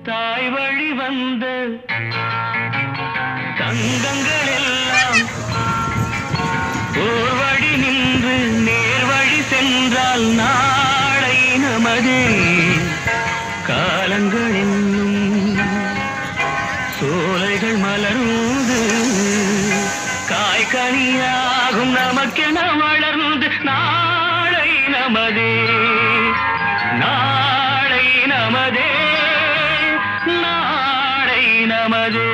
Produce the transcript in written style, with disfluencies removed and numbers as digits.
தாய் வழி வந்த தங்கங்கள் எல்லாம் ஓர் வழி நின்று நேர் வழி சென்றால் நாளை நமதே. காலங்கள் என்னும் சோலைகள் மலர்ந்து காய்கனியாகும் நமக்கென வளர்ந்து நாளை நமதே. நாளை நமதே, நாளை நமதே.